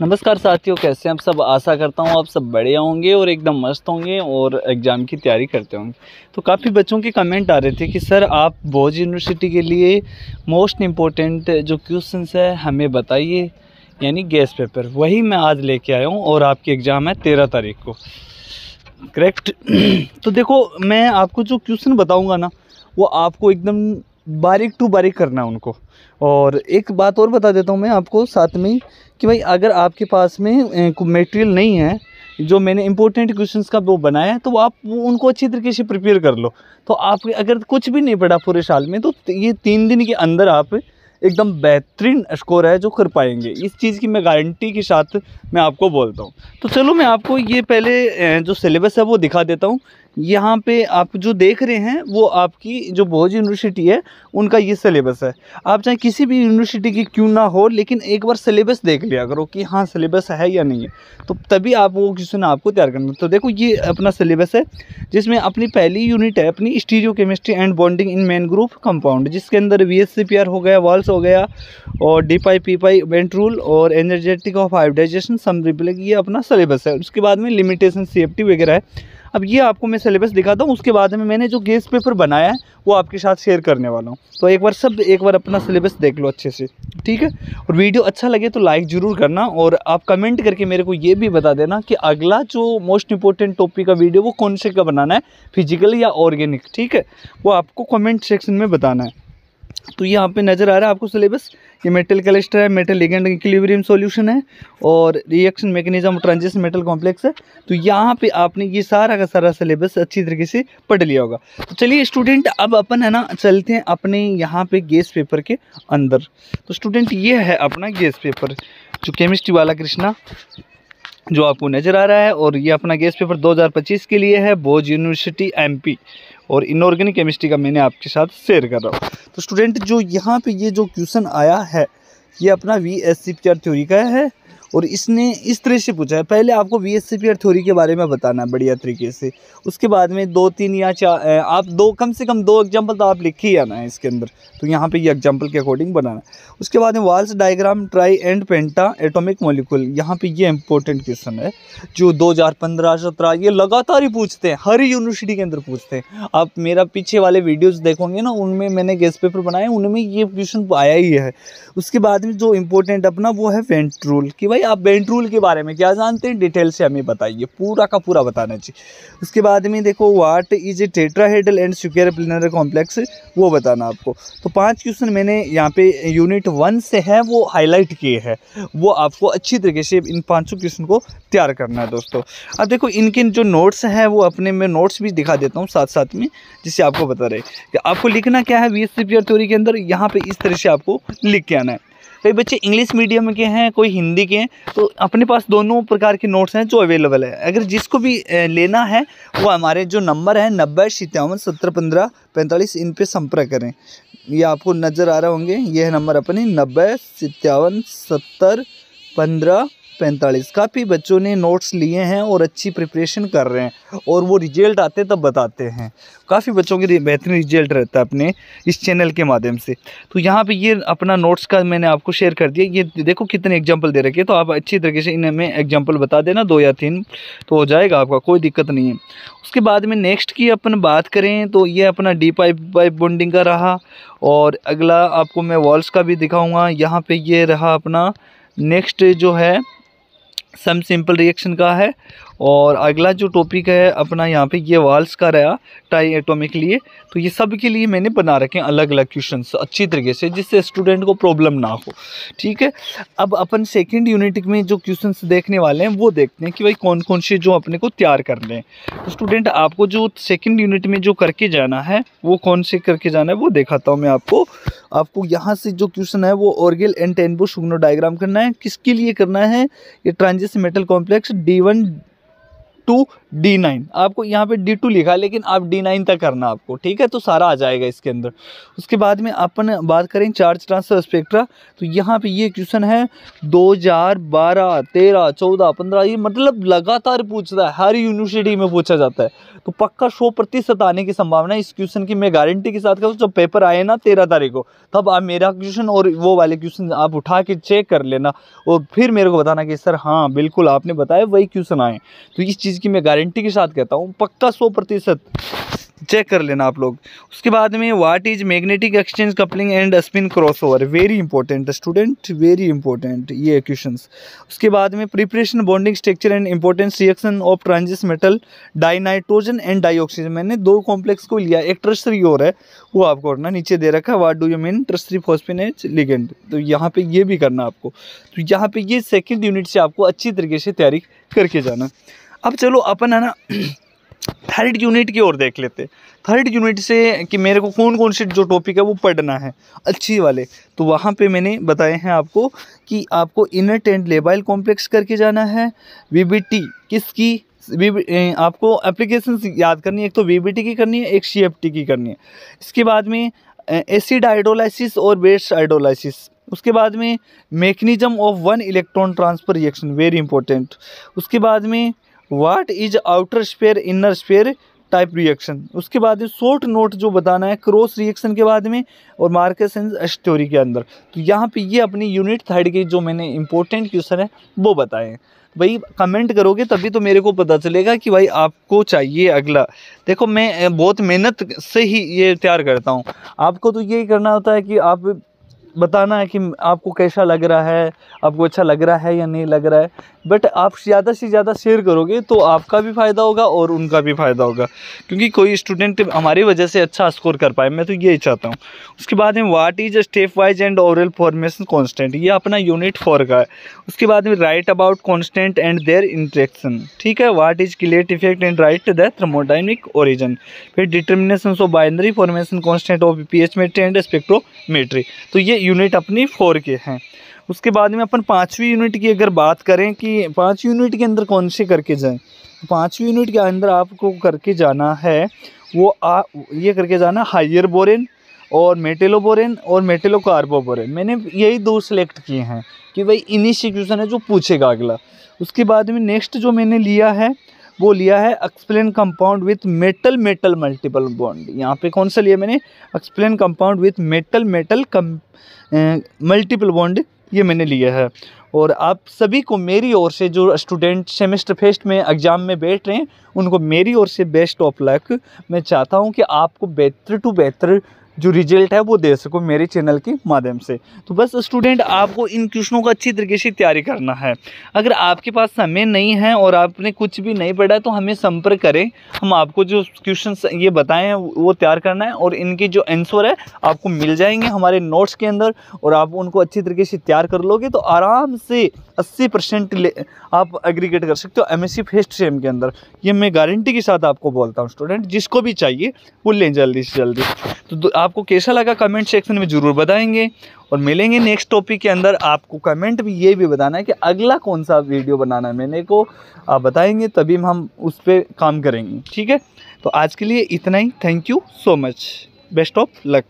नमस्कार साथियों, कैसे हैं आप सब। आशा करता हूँ आप सब बढ़िया होंगे और एकदम मस्त होंगे और एग्ज़ाम की तैयारी करते होंगे। तो काफ़ी बच्चों के कमेंट आ रहे थे कि सर आप भोज यूनिवर्सिटी के लिए मोस्ट इम्पोर्टेंट जो क्वेश्चंस है हमें बताइए, यानी गेस पेपर। वही मैं आज लेके आया हूँ और आपकी एग्ज़ाम है 13 तारीख को, करेक्ट। तो देखो, मैं आपको जो क्वेश्चन बताऊँगा ना, वो आपको एकदम बारीक टू बारीक करना है उनको। और एक बात और बता देता हूँ मैं आपको साथ में कि भाई अगर आपके पास में मटेरियल नहीं है जो मैंने इंपॉर्टेंट क्वेश्चंस का वो बनाया है, तो आप वो उनको अच्छी तरीके से प्रिपेयर कर लो। तो आप अगर कुछ भी नहीं पढ़ा पूरे साल में, तो ये 3 दिन के अंदर आप एकदम बेहतरीन स्कोर है जो कर पाएंगे। इस चीज़ की मैं गारंटी के साथ मैं आपको बोलता हूँ। तो चलो मैं आपको ये पहले जो सिलेबस है वो दिखा देता हूँ। यहाँ पे आप जो देख रहे हैं वो आपकी जो भोज यूनिवर्सिटी है उनका ये सिलेबस है। आप चाहे किसी भी यूनिवर्सिटी की क्यों ना हो, लेकिन एक बार सिलेबस देख लिया करो कि हाँ सिलेबस है या नहीं है, तो तभी आप वो क्वेश्चन आपको तैयार करना। तो देखो ये अपना सिलेबस है, जिसमें अपनी पहली यूनिट है अपनी stereo chemistry and bonding in main group compound, जिसके अंदर VSCPR हो गया, वाल्स हो गया और D-पाई P-पाई वेंट रूल और एनर्जेटिक ऑफ हाइब्रिडाइजेशन सम रिप्लेक, ये अपना सिलेबस है। उसके बाद में लिमिटेशन CFT वगैरह है। अब ये आपको मैं सिलेबस दिखाता हूँ, उसके बाद में मैंने जो गेस पेपर बनाया है वो आपके साथ शेयर करने वाला हूँ। तो एक बार अपना सिलेबस देख लो अच्छे से, ठीक है। और वीडियो अच्छा लगे तो लाइक ज़रूर करना, और आप कमेंट करके मेरे को ये भी बता देना कि अगला जो मोस्ट इंपॉर्टेंट टॉपिक का वीडियो वो कौन से का बनाना है, फिजिकल या ऑर्गेनिक, ठीक है। वो आपको कमेंट सेक्शन में बताना है। तो यहाँ पे नज़र आ रहा है आपको सिलेबस। ये मेटल क्लस्टर है, मेटल लिगेंड इक्विलिब्रियम सॉल्यूशन है और reaction mechanism transition metal complex है। तो यहाँ पे आपने ये सारा का सारा सिलेबस अच्छी तरीके से पढ़ लिया होगा। तो चलिए स्टूडेंट, अब अपन है ना चलते हैं अपने यहाँ पे गेस पेपर के अंदर। तो स्टूडेंट ये है अपना गेस पेपर जो केमिस्ट्री वाला कृष्णा जो आपको नज़र आ रहा है, और ये अपना गेस पेपर 2025 के लिए है, भोज यूनिवर्सिटी MP, और इनऑर्गेनिक केमिस्ट्री का मैंने आपके साथ शेयर कर रहा हूँ। तो स्टूडेंट जो यहाँ पे ये जो क्वेश्चन आया है ये अपना VSCPR थ्योरी का है, और इसने इस तरह से पूछा है। पहले आपको VSCPR थ्योरी के बारे में बताना है बढ़िया तरीके से, उसके बाद में 2-3 या 4 आप कम से कम 2 एग्जाम्पल तो आप लिख ही आना है इसके अंदर। तो यहाँ पे ये एग्जाम्पल के अकॉर्डिंग बनाना है। उसके बाद में walls diagram tri and penta atomic molecule, यहाँ पे ये इंपॉर्टेंट क्वेश्चन है जो 2015-17 ये लगातार ही पूछते हैं, हर यूनिवर्सिटी के अंदर पूछते हैं। आप मेरा पीछे वाले वीडियोज़ देखोगे ना, उनमें मैंने गेस पेपर बनाए, उनमें ये क्वेश्चन आया ही है। उसके बाद में जो इम्पोर्टेंट अपना वो है वेंट रूल, कि भाई आप वेंट रूल के बारे में क्या जानते हैं, डिटेल से हमें बताइए, पूरा का पूरा बताना चाहिए। उसके बाद में देखो what is a tetrahedral and square planar complex, वो बताना आपको। तो 5 क्वेश्चन मैंने यहाँ पे यूनिट 1 से है वो हाईलाइट किए हैं, वो आपको अच्छी तरीके से इन 5 क्वेश्चन को तैयार करना है दोस्तों। अब देखो इनके जो नोट्स हैं वो अपने में नोट्स भी दिखा देता हूँ साथ साथ में, जिससे आपको बता रहे कि आपको लिखना क्या है VSCPR थ्योरी के अंदर। यहाँ पे इस तरह से आपको लिख के आना है। कई बच्चे इंग्लिश मीडियम के हैं, कोई हिंदी के हैं, तो अपने पास दोनों प्रकार के नोट्स हैं जो अवेलेबल है। अगर जिसको भी लेना है वो हमारे जो नंबर है 90 57 70 15 45, इन पे संपर्क करें। ये आपको नज़र आ रहे होंगे, ये है नंबर अपने 90 57 70 15 45। काफ़ी बच्चों ने नोट्स लिए हैं और अच्छी प्रिपरेशन कर रहे हैं, और वो रिजल्ट आते तब बताते हैं। काफ़ी बच्चों के बेहतरीन रिजल्ट रहता है अपने इस चैनल के माध्यम से। तो यहाँ पे ये अपना नोट्स का मैंने आपको शेयर कर दिया। ये देखो कितने एग्जाम्पल दे रखे हैं, तो आप अच्छी तरीके से इनमें एग्जाम्पल बता देना, 2 या 3 तो हो जाएगा आपका, कोई दिक्कत नहीं है। उसके बाद में नेक्स्ट की अपन बात करें तो ये अपना D-पाई बॉन्डिंग का रहा, और अगला आपको मैं वॉल्स का भी दिखाऊँगा। यहाँ पर ये रहा अपना नेक्स्ट जो है सम सिंपल रिएक्शन का है, और अगला जो टॉपिक है अपना यहाँ पे ये वाल्स का रहा टाई एटॉमिक लिए। तो ये सब के लिए मैंने बना रखे हैं अलग अलग क्वेश्चंस अच्छी तरीके से, जिससे स्टूडेंट को प्रॉब्लम ना हो, ठीक है। अब अपन सेकंड यूनिट में जो क्वेश्चंस देखने वाले हैं वो देखते हैं कि भाई कौन कौन से जो अपने को तैयार करने हैं। तो स्टूडेंट आपको जो सेकेंड यूनिट में जो करके जाना है वो कौन से करके जाना है वो दिखाता हूँ मैं आपको यहाँ से जो क्वेश्चन है वो ऑर्गेल एंड टेनबो शुग्नो डायग्राम करना है। किसके लिए करना है, ये transition metal complex D1 D2 D9, आपको यहाँ पे D2 लिखा है लेकिन आप D9 तक करना आपको, ठीक है। तो सारा आ जाएगा इसके अंदर। उसके बाद में अपन बात करें चार्ज ट्रांसफर स्पेक्ट्रा, तो यहाँ पे ये क्वेश्चन है 2012, 13, 14, 15, ये मतलब लगातार पूछता है, हर यूनिवर्सिटी में पूछा जाता है। तो पक्का 100% आने की संभावना है इस क्वेश्चन की, मैं गारंटी के साथ कहूँ। जब पेपर आए ना 13 तारीख को, तब आप मेरा क्वेश्चन और वो वाले क्वेश्चन आप उठा के चेक कर लेना और फिर मेरे को बताना कि सर हाँ बिल्कुल आपने बताया वही क्वेश्चन आए। तो इस चीज़ की मैं गारंटी के साथ कहता हूँ, पक्का 100% चेक कर लेना आप लोग। उसके बाद में what is magnetic exchange coupling and spin crossover, very important student, very important ये क्वेश्चंस। उसके बाद में preparation bonding structure and importance reaction of transition metal dinitrogen and dioxygen, मैंने 2 कॉम्प्लेक्स को लिया, एक टर्शरी और है वो आपको करना, नीचे दे रखा है what do you mean tertiary phosphine ligand, तो यहाँ पे ये भी करना आपको। तो यहाँ पे ये सेकेंड यूनिट से आपको अच्छी तरीके से तैयारी करके जाना। अब चलो अपन है ना थर्ड यूनिट की ओर देख लेते। थर्ड यूनिट से कि मेरे को कौन कौन से जो टॉपिक है वो पढ़ना है अच्छी वाले, तो वहाँ पे मैंने बताए हैं आपको कि आपको इनर्ट एंड लेबाइल कॉम्प्लेक्स करके जाना है। वीबीटी किसकी, आपको एप्लीकेशंस याद करनी है, एक तो वीबीटी की करनी है, एक सीएफटी की करनी है। इसके बाद में एसिड हाइड्रोलाइसिस और बेस हाइड्रोलाइसिस। उसके बाद में mechanism of 1 electron transfer reaction, very important. उसके बाद में what is outer sphere inner sphere type reaction. उसके बाद में शॉर्ट नोट जो बताना है क्रॉस रिएक्शन के बाद में और मार्कस एंड स्टोरी के अंदर। तो यहाँ पे ये अपनी यूनिट थर्ड के जो मैंने इंपॉर्टेंट क्वेश्चन है वो बताए हैं। भाई कमेंट करोगे तभी तो मेरे को पता चलेगा कि भाई आपको चाहिए अगला। देखो मैं बहुत मेहनत से ही ये तैयार करता हूँ, आपको तो यही करना होता है कि आप बताना है कि आपको कैसा लग रहा है, आपको अच्छा लग रहा है या नहीं लग रहा है। बट आप ज़्यादा से ज़्यादा शेयर करोगे तो आपका भी फ़ायदा होगा और उनका भी फ़ायदा होगा, क्योंकि कोई स्टूडेंट हमारी वजह से अच्छा स्कोर कर पाए, मैं तो यही चाहता हूँ। उसके बाद में what is stepwise and overall formation constant, ये अपना यूनिट 4 का है। उसके बाद में write about constant and their interaction, ठीक है। What is chelate effect and write the thermodynamic origin. फिर determination of binary formation constant of pH metry and spectrometry. तो ये यूनिट अपनी 4 के हैं। उसके बाद में अपन 5वीं यूनिट की अगर बात करें कि 5वीं यूनिट के अंदर कौन से करके जाएं, 5वीं यूनिट के अंदर आपको करके जाना है वो ये करके जाना हायर बोरेन और मेटेलोबोरेन और मेटेलोकार्बोबोरेन। मैंने यही 2 सेलेक्ट किए हैं कि भाई इन्हीं से क्वेश्चन है जो पूछेगा अगला। उसके बाद में नेक्स्ट जो मैंने लिया है वो लिया है explain compound with metal metal multiple bond. यहाँ पे कौन सा लिया मैंने, explain compound with metal metal multiple bond, ये मैंने लिया है। और आप सभी को मेरी ओर से जो स्टूडेंट सेमेस्टर फेस्ट में एग्ज़ाम में बैठ रहे हैं उनको मेरी ओर से बेस्ट ऑफ लक। मैं चाहता हूँ कि आपको बेहतर टू बेहतर जो रिजल्ट है वो दे सको मेरे चैनल के माध्यम से। तो बस स्टूडेंट आपको इन क्वेश्चनों का अच्छी तरीके से तैयारी करना है। अगर आपके पास समय नहीं है और आपने कुछ भी नहीं पढ़ा तो हमें संपर्क करें, हम आपको जो क्वेश्चंस ये बताएं वो तैयार करना है और इनके जो आंसर है आपको मिल जाएंगे हमारे नोट्स के अंदर और आप उनको अच्छी तरीके से तैयार कर लोगे तो आराम से 80% आप एग्रीगेट कर सकते हो एमएससी फर्स्ट सेम के अंदर। ये मैं गारंटी के साथ आपको बोलता हूँ स्टूडेंट, जिसको भी चाहिए वो लें जल्दी से जल्दी। तो आपको कैसा लगा कमेंट सेक्शन में ज़रूर बताएंगे और मिलेंगे नेक्स्ट टॉपिक के अंदर। आपको कमेंट भी ये भी बताना है कि अगला कौन सा वीडियो बनाना है, मैंने को आप बताएंगे तभी हम उस पर काम करेंगे, ठीक है। तो आज के लिए इतना ही, thank you so much, best of luck.